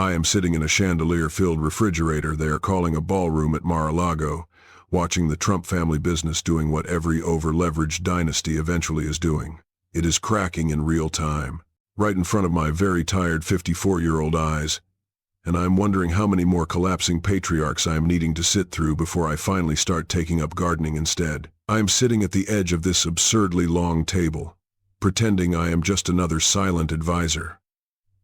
I am sitting in a chandelier-filled refrigerator they are calling a ballroom at Mar-a-Lago, watching the Trump family business doing what every over-leveraged dynasty eventually is doing. It is cracking in real time, right in front of my very tired 54-year-old eyes, and I'm wondering how many more collapsing patriarchs I am needing to sit through before I finally start taking up gardening instead. I am sitting at the edge of this absurdly long table, pretending I am just another silent advisor,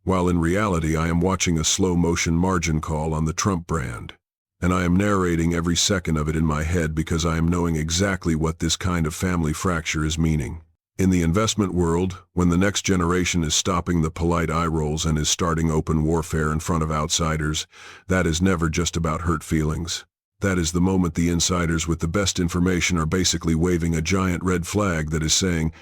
while in reality I am watching a slow-motion margin call on the Trump brand, and I am narrating every second of it in my head because I am knowing exactly what this kind of family fracture is meaning. In the investment world, when the next generation is stopping the polite eye rolls and is starting open warfare in front of outsiders, that is never just about hurt feelings. That is the moment the insiders with the best information are basically waving a giant red flag that is saying,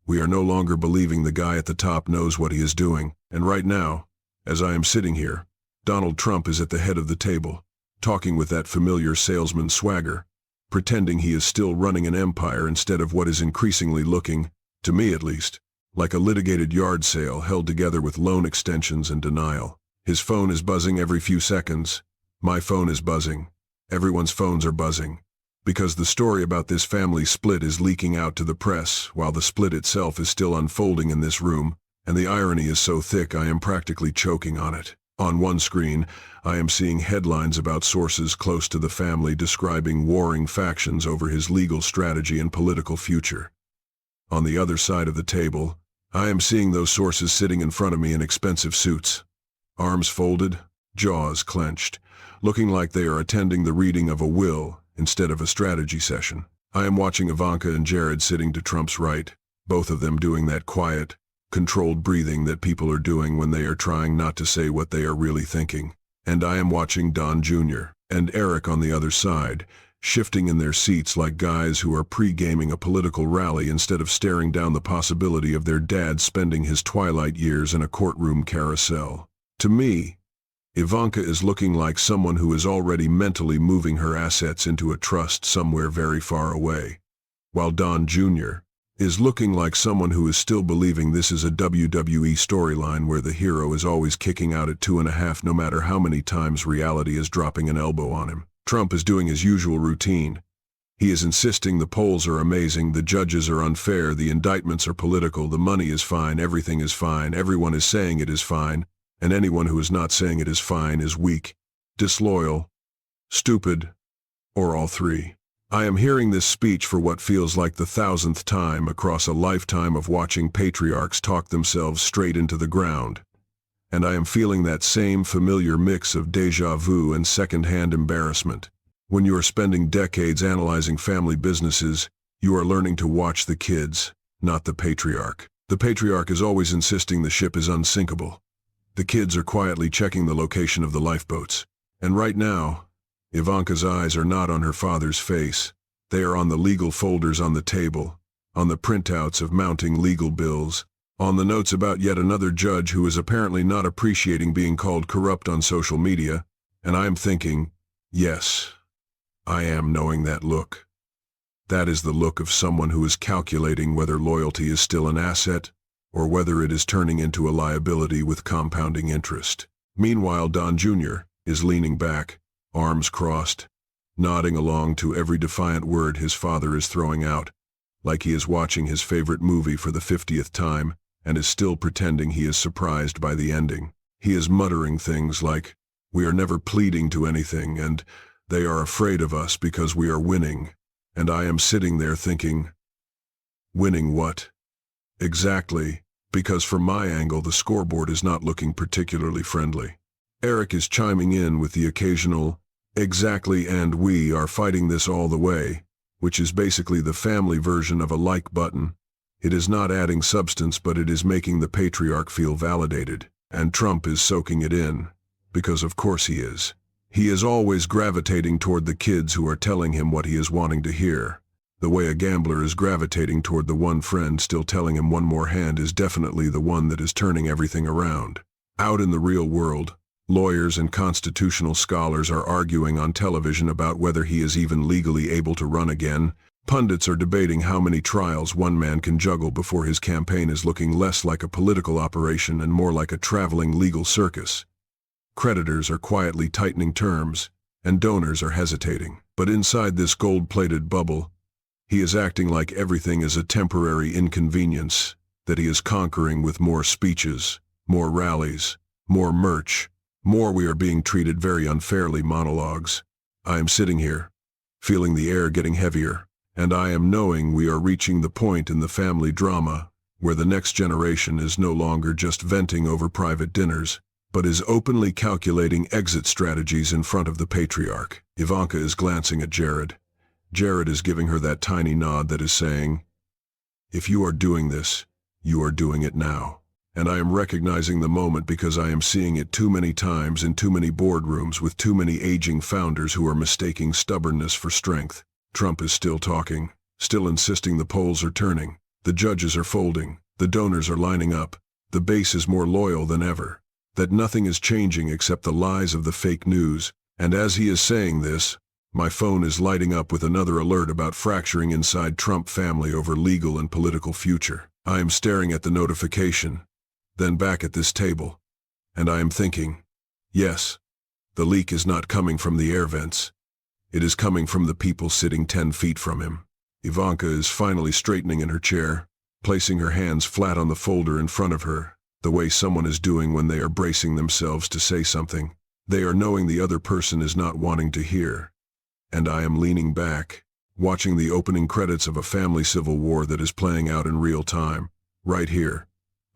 we are no longer believing the guy at the top knows what he is doing. And right now, as I am sitting here, Donald Trump is at the head of the table, talking with that familiar salesman swagger, pretending he is still running an empire instead of what is increasingly looking, to me at least, like a litigated yard sale held together with loan extensions and denial. His phone is buzzing every few seconds. My phone is buzzing. Everyone's phones are buzzing. Because the story about this family split is leaking out to the press, while the split itself is still unfolding in this room, and the irony is so thick I am practically choking on it. On one screen, I am seeing headlines about sources close to the family describing warring factions over his legal strategy and political future. On the other side of the table, I am seeing those sources sitting in front of me in expensive suits, arms folded, jaws clenched, looking like they are attending the reading of a will instead of a strategy session. I am watching Ivanka and Jared sitting to Trump's right, both of them doing that quiet, controlled breathing that people are doing when they are trying not to say what they are really thinking. And I am watching Don Jr. and Eric on the other side, shifting in their seats like guys who are pre-gaming a political rally instead of staring down the possibility of their dad spending his twilight years in a courtroom carousel. To me, Ivanka is looking like someone who is already mentally moving her assets into a trust somewhere very far away, while Don Jr. is looking like someone who is still believing this is a WWE storyline where the hero is always kicking out at 2.5 no matter how many times reality is dropping an elbow on him. Trump is doing his usual routine. He is insisting the polls are amazing, the judges are unfair, the indictments are political, the money is fine, everything is fine, everyone is saying it is fine, and anyone who is not saying it is fine is weak, disloyal, stupid, or all three. I am hearing this speech for what feels like the 1,000th time across a lifetime of watching patriarchs talk themselves straight into the ground. And I am feeling that same familiar mix of déjà vu and second-hand embarrassment. When you are spending decades analyzing family businesses, you are learning to watch the kids, not the patriarch. The patriarch is always insisting the ship is unsinkable. The kids are quietly checking the location of the lifeboats. And right now, Ivanka's eyes are not on her father's face. They are on the legal folders on the table, on the printouts of mounting legal bills, on the notes about yet another judge who is apparently not appreciating being called corrupt on social media, and I am thinking, yes, I am knowing that look. That is the look of someone who is calculating whether loyalty is still an asset or whether it is turning into a liability with compounding interest. Meanwhile, Don Jr. is leaning back, arms crossed, nodding along to every defiant word his father is throwing out, like he is watching his favorite movie for the 50th time and is still pretending he is surprised by the ending. He is muttering things like, "We are never pleading to anything," and "They are afraid of us because we are winning." And I am sitting there thinking, winning what? Exactly, because from my angle the scoreboard is not looking particularly friendly. Eric is chiming in with the occasional, "Exactly, and we are fighting this all the way," which is basically the family version of a like button. It is not adding substance, but it is making the patriarch feel validated. And Trump is soaking it in, because of course he is. He is always gravitating toward the kids who are telling him what he is wanting to hear. The way a gambler is gravitating toward the one friend still telling him one more hand is definitely the one that is turning everything around. Out in the real world, lawyers and constitutional scholars are arguing on television about whether he is even legally able to run again. Pundits are debating how many trials one man can juggle before his campaign is looking less like a political operation and more like a traveling legal circus. Creditors are quietly tightening terms, and donors are hesitating. But inside this gold-plated bubble, he is acting like everything is a temporary inconvenience that he is conquering with more speeches, more rallies, more merch, more "we are being treated very unfairly" monologues. I am sitting here, feeling the air getting heavier, and I am knowing we are reaching the point in the family drama where the next generation is no longer just venting over private dinners, but is openly calculating exit strategies in front of the patriarch. Ivanka is glancing at Jared. Jared is giving her that tiny nod that is saying, "If you are doing this, you are doing it now." And I am recognizing the moment because I am seeing it too many times in too many boardrooms with too many aging founders who are mistaking stubbornness for strength. Trump is still talking, still insisting the polls are turning, the judges are folding, the donors are lining up, the base is more loyal than ever, that nothing is changing except the lies of the fake news. And as he is saying this, my phone is lighting up with another alert about fracturing inside Trump family over legal and political future. I am staring at the notification, then back at this table, and I am thinking, yes, the leak is not coming from the air vents. It is coming from the people sitting 10 feet from him. Ivanka is finally straightening in her chair, placing her hands flat on the folder in front of her, the way someone is doing when they are bracing themselves to say something. They are knowing the other person is not wanting to hear. And I am leaning back, watching the opening credits of a family civil war that is playing out in real time, right here,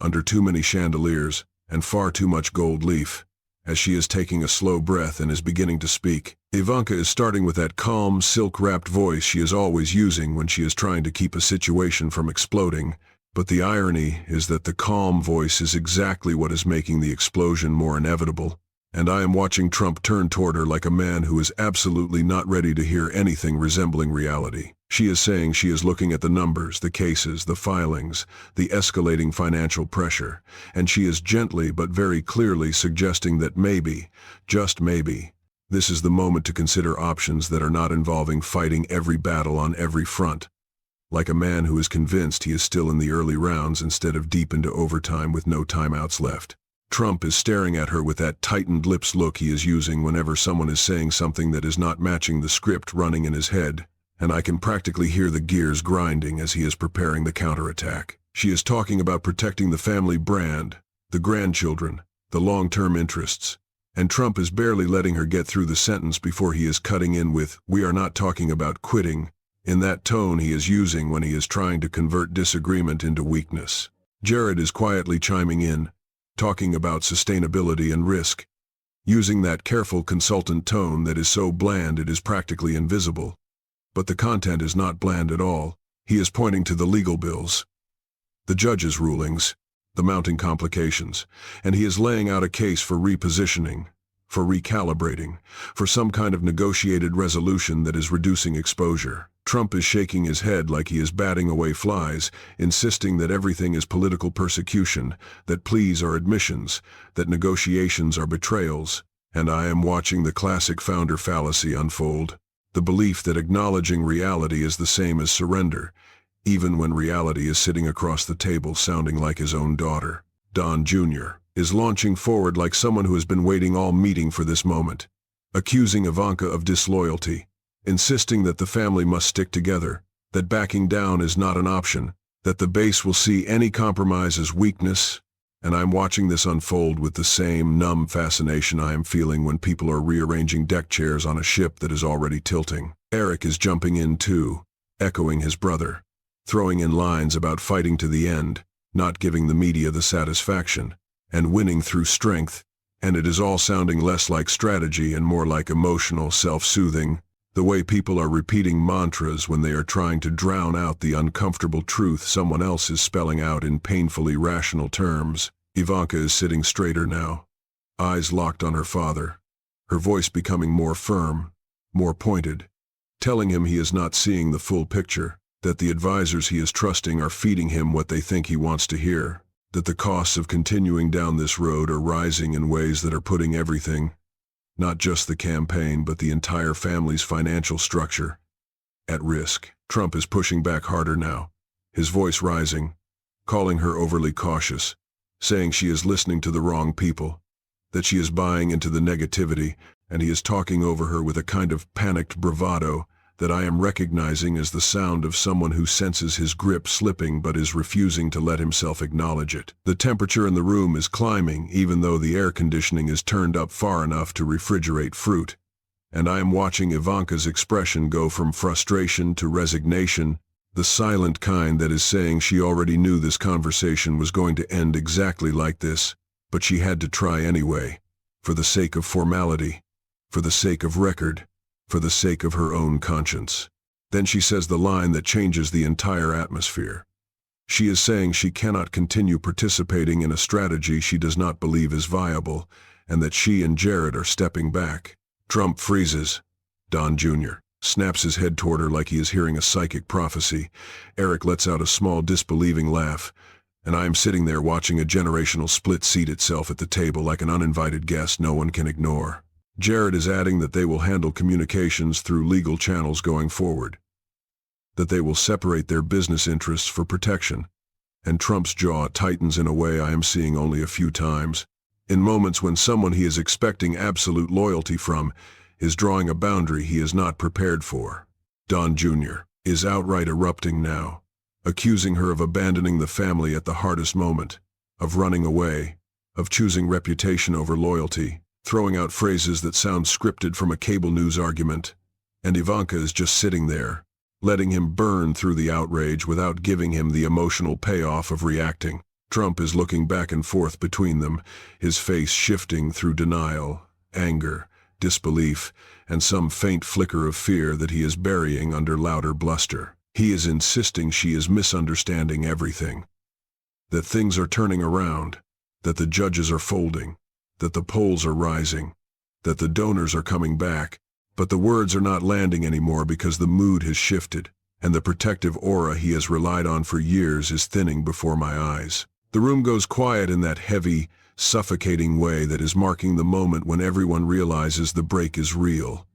under too many chandeliers and far too much gold leaf. As she is taking a slow breath and is beginning to speak, Ivanka is starting with that calm, silk-wrapped voice she is always using when she is trying to keep a situation from exploding. But the irony is that the calm voice is exactly what is making the explosion more inevitable. And I am watching Trump turn toward her like a man who is absolutely not ready to hear anything resembling reality. She is saying she is looking at the numbers, the cases, the filings, the escalating financial pressure, and she is gently but very clearly suggesting that maybe, just maybe, this is the moment to consider options that are not involving fighting every battle on every front. Like a man who is convinced he is still in the early rounds instead of deep into overtime with no timeouts left. Trump is staring at her with that tightened lips look he is using whenever someone is saying something that is not matching the script running in his head, and I can practically hear the gears grinding as he is preparing the counterattack. She is talking about protecting the family brand, the grandchildren, the long-term interests, and Trump is barely letting her get through the sentence before he is cutting in with, "We are not talking about quitting," in that tone he is using when he is trying to convert disagreement into weakness. Jared is quietly chiming in, talking about sustainability and risk, using that careful consultant tone that is so bland it is practically invisible. But the content is not bland at all. He is pointing to the legal bills, the judges' rulings, the mounting complications, and he is laying out a case for repositioning, for recalibrating, for some kind of negotiated resolution that is reducing exposure. Trump is shaking his head like he is batting away flies, insisting that everything is political persecution, that pleas are admissions, that negotiations are betrayals, and I am watching the classic founder fallacy unfold, the belief that acknowledging reality is the same as surrender, even when reality is sitting across the table sounding like his own daughter. Don Jr. is launching forward like someone who has been waiting all meeting for this moment, accusing Ivanka of disloyalty, insisting that the family must stick together, that backing down is not an option, that the base will see any compromise as weakness, and I'm watching this unfold with the same numb fascination I am feeling when people are rearranging deck chairs on a ship that is already tilting. Eric is jumping in too, echoing his brother, throwing in lines about fighting to the end, not giving the media the satisfaction, and winning through strength, and it is all sounding less like strategy and more like emotional self-soothing, the way people are repeating mantras when they are trying to drown out the uncomfortable truth someone else is spelling out in painfully rational terms. Ivanka is sitting straighter now, eyes locked on her father, her voice becoming more firm, more pointed, telling him he is not seeing the full picture, that the advisors he is trusting are feeding him what they think he wants to hear, that the costs of continuing down this road are rising in ways that are putting everything, not just the campaign but the entire family's financial structure, at risk. Trump is pushing back harder now, his voice rising, calling her overly cautious, saying she is listening to the wrong people, that she is buying into the negativity, and he is talking over her with a kind of panicked bravado that I am recognizing as the sound of someone who senses his grip slipping but is refusing to let himself acknowledge it. The temperature in the room is climbing, even though the air conditioning is turned up far enough to refrigerate fruit, and I am watching Ivanka's expression go from frustration to resignation, the silent kind that is saying she already knew this conversation was going to end exactly like this, but she had to try anyway, for the sake of formality, for the sake of record, for the sake of her own conscience. Then she says the line that changes the entire atmosphere. She is saying she cannot continue participating in a strategy she does not believe is viable, and that she and Jared are stepping back. Trump freezes. Don Jr. snaps his head toward her like he is hearing a psychic prophecy. Eric lets out a small disbelieving laugh, and I am sitting there watching a generational split seat itself at the table like an uninvited guest no one can ignore. Jared is adding that they will handle communications through legal channels going forward, that they will separate their business interests for protection, and Trump's jaw tightens in a way I am seeing only a few times. In moments when someone he is expecting absolute loyalty from is drawing a boundary he is not prepared for. Don Jr. is outright erupting now, accusing her of abandoning the family at the hardest moment, of running away, of choosing reputation over loyalty, throwing out phrases that sound scripted from a cable news argument, and Ivanka is just sitting there, letting him burn through the outrage without giving him the emotional payoff of reacting. Trump is looking back and forth between them, his face shifting through denial, anger, disbelief, and some faint flicker of fear that he is burying under louder bluster. He is insisting she is misunderstanding everything, that things are turning around, that the judges are folding, that the polls are rising, that the donors are coming back, but the words are not landing anymore because the mood has shifted, and the protective aura he has relied on for years is thinning before my eyes. The room goes quiet in that heavy, suffocating way that is marking the moment when everyone realizes the break is real.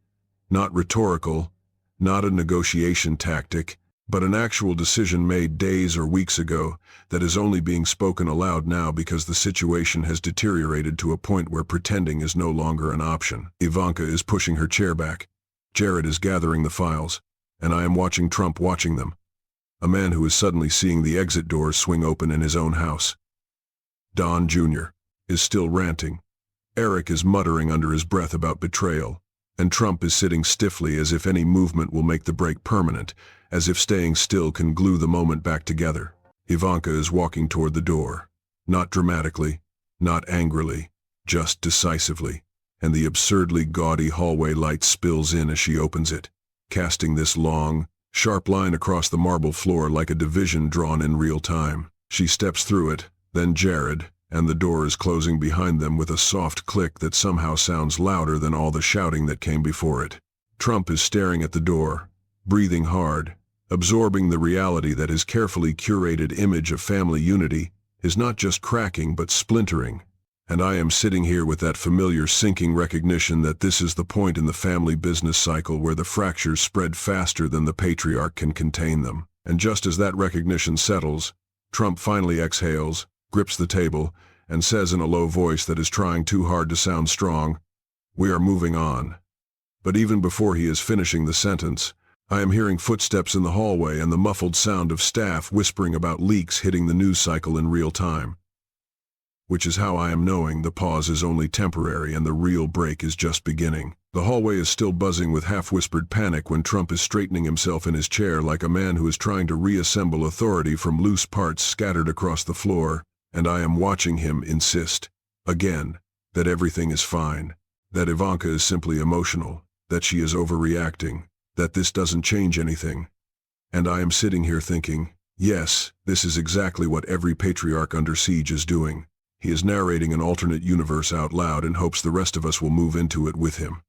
Not rhetorical, not a negotiation tactic, but an actual decision made days or weeks ago that is only being spoken aloud now because the situation has deteriorated to a point where pretending is no longer an option. Ivanka is pushing her chair back. Jared is gathering the files, and I am watching Trump watching them. A man who is suddenly seeing the exit doors swing open in his own house. Don Jr. is still ranting. Eric is muttering under his breath about betrayal, and Trump is sitting stiffly as if any movement will make the break permanent, as if staying still can glue the moment back together. Ivanka is walking toward the door, not dramatically, not angrily, just decisively, and the absurdly gaudy hallway light spills in as she opens it, casting this long, sharp line across the marble floor like a division drawn in real time. She steps through it, then Jared, and the door is closing behind them with a soft click that somehow sounds louder than all the shouting that came before it. Trump is staring at the door, breathing hard, absorbing the reality that his carefully curated image of family unity is not just cracking but splintering, and I am sitting here with that familiar sinking recognition that this is the point in the family business cycle where the fractures spread faster than the patriarch can contain them. And just as that recognition settles, Trump finally exhales, grips the table, and says in a low voice that is trying too hard to sound strong, "We are moving on." But even before he is finishing the sentence, I am hearing footsteps in the hallway and the muffled sound of staff whispering about leaks hitting the news cycle in real time. Which is how I am knowing the pause is only temporary and the real break is just beginning. The hallway is still buzzing with half-whispered panic when Trump is straightening himself in his chair like a man who is trying to reassemble authority from loose parts scattered across the floor, and I am watching him insist, again, that everything is fine, that Ivanka is simply emotional, that she is overreacting, that this doesn't change anything. And I am sitting here thinking, yes, this is exactly what every patriarch under siege is doing. He is narrating an alternate universe out loud in hopes the rest of us will move into it with him.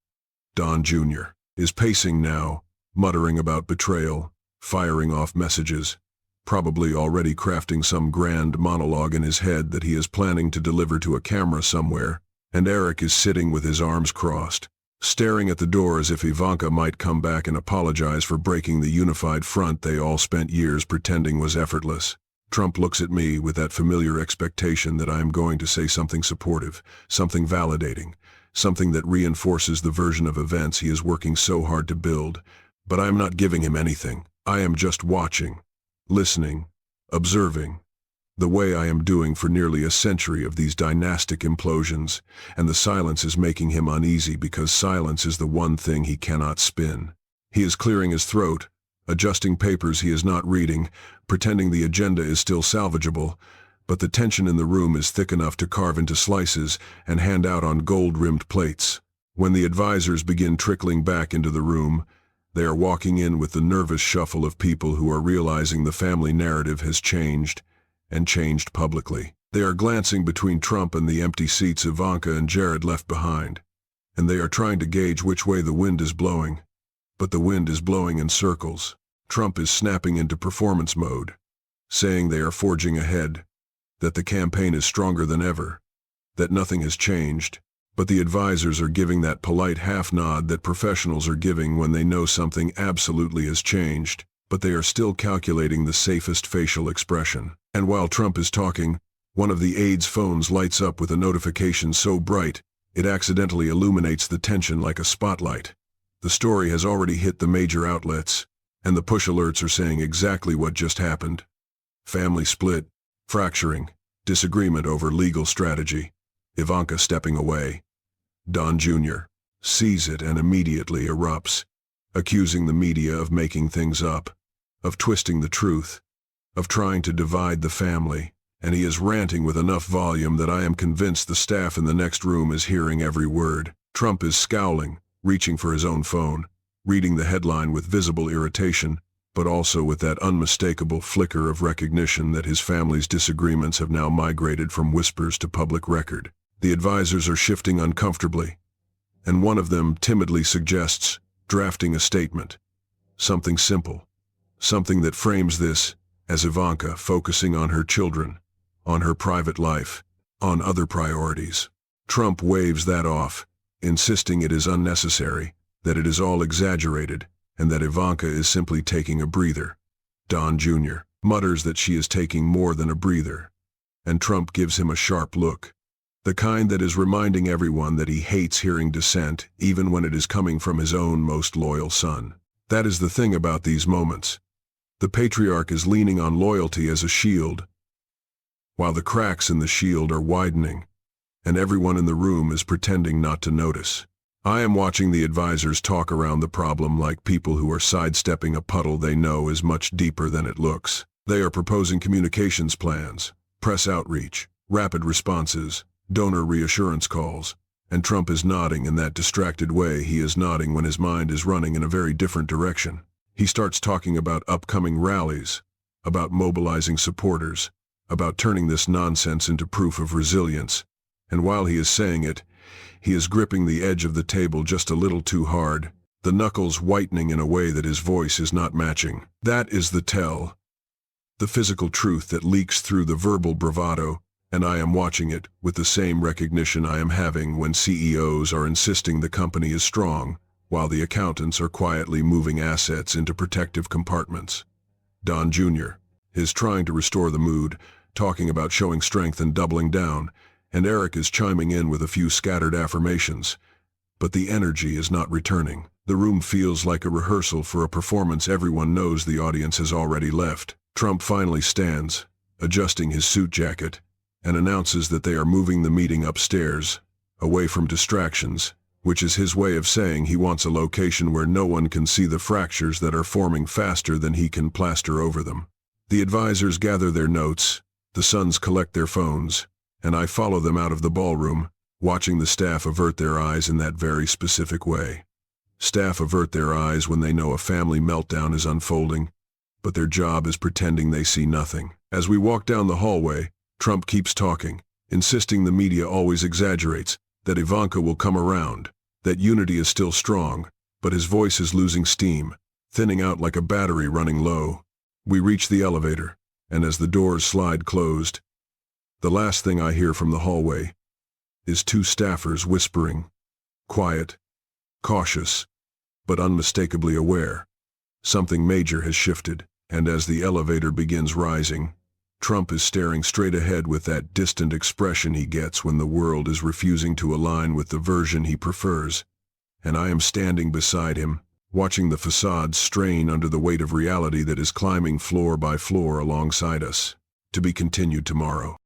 Don Jr. is pacing now, muttering about betrayal, firing off messages, probably already crafting some grand monologue in his head that he is planning to deliver to a camera somewhere, and Eric is sitting with his arms crossed, staring at the door as if Ivanka might come back and apologize for breaking the unified front they all spent years pretending was effortless. Trump looks at me with that familiar expectation that I am going to say something supportive, something validating, something that reinforces the version of events he is working so hard to build. But I am not giving him anything. I am just watching, listening, observing, the way I am doing for nearly a century of these dynastic implosions, and the silence is making him uneasy because silence is the one thing he cannot spin. He is clearing his throat, adjusting papers he is not reading, pretending the agenda is still salvageable, but the tension in the room is thick enough to carve into slices and hand out on gold-rimmed plates. When the advisors begin trickling back into the room, they are walking in with the nervous shuffle of people who are realizing the family narrative has changed, and changed publicly. They are glancing between Trump and the empty seats Ivanka and Jared left behind, and they are trying to gauge which way the wind is blowing. But the wind is blowing in circles. Trump is snapping into performance mode, saying they are forging ahead, that the campaign is stronger than ever, that nothing has changed. But the advisors are giving that polite half-nod that professionals are giving when they know something absolutely has changed, but they are still calculating the safest facial expression. And while Trump is talking, one of the aides' phones lights up with a notification so bright, it accidentally illuminates the tension like a spotlight. The story has already hit the major outlets, and the push alerts are saying exactly what just happened. Family split, fracturing, disagreement over legal strategy, Ivanka stepping away. Don Jr. sees it and immediately erupts, accusing the media of making things up, of twisting the truth, of trying to divide the family, and he is ranting with enough volume that I am convinced the staff in the next room is hearing every word. Trump is scowling, reaching for his own phone, reading the headline with visible irritation, but also with that unmistakable flicker of recognition that his family's disagreements have now migrated from whispers to public record. The advisors are shifting uncomfortably, and one of them timidly suggests drafting a statement. Something simple, something that frames this as Ivanka focusing on her children, on her private life, on other priorities. Trump waves that off, insisting it is unnecessary, that it is all exaggerated, and that Ivanka is simply taking a breather. Don Jr. mutters that she is taking more than a breather, and Trump gives him a sharp look. The kind that is reminding everyone that he hates hearing dissent, even when it is coming from his own most loyal son. That is the thing about these moments. The patriarch is leaning on loyalty as a shield, while the cracks in the shield are widening, and everyone in the room is pretending not to notice. I am watching the advisors talk around the problem like people who are sidestepping a puddle they know is much deeper than it looks. They are proposing communications plans, press outreach, rapid responses, donor reassurance calls, and Trump is nodding in that distracted way he is nodding when his mind is running in a very different direction. He starts talking about upcoming rallies, about mobilizing supporters, about turning this nonsense into proof of resilience, and while he is saying it, he is gripping the edge of the table just a little too hard, the knuckles whitening in a way that his voice is not matching. That is the tell, the physical truth that leaks through the verbal bravado, and I am watching it with the same recognition I am having when CEOs are insisting the company is strong, while the accountants are quietly moving assets into protective compartments. Don Jr. is trying to restore the mood, talking about showing strength and doubling down, and Eric is chiming in with a few scattered affirmations. But the energy is not returning. The room feels like a rehearsal for a performance everyone knows the audience has already left. Trump finally stands, adjusting his suit jacket, and announces that they are moving the meeting upstairs, away from distractions, which is his way of saying he wants a location where no one can see the fractures that are forming faster than he can plaster over them. The advisors gather their notes, the sons collect their phones, and I follow them out of the ballroom, watching the staff avert their eyes in that very specific way. Staff avert their eyes when they know a family meltdown is unfolding, but their job is pretending they see nothing. As we walk down the hallway, Trump keeps talking, insisting the media always exaggerates, that Ivanka will come around, that unity is still strong, but his voice is losing steam, thinning out like a battery running low. We reach the elevator, and as the doors slide closed, the last thing I hear from the hallway is two staffers whispering, quiet, cautious, but unmistakably aware. Something major has shifted, and as the elevator begins rising, Trump is staring straight ahead with that distant expression he gets when the world is refusing to align with the version he prefers. And I am standing beside him, watching the facade strain under the weight of reality that is climbing floor by floor alongside us. To be continued tomorrow.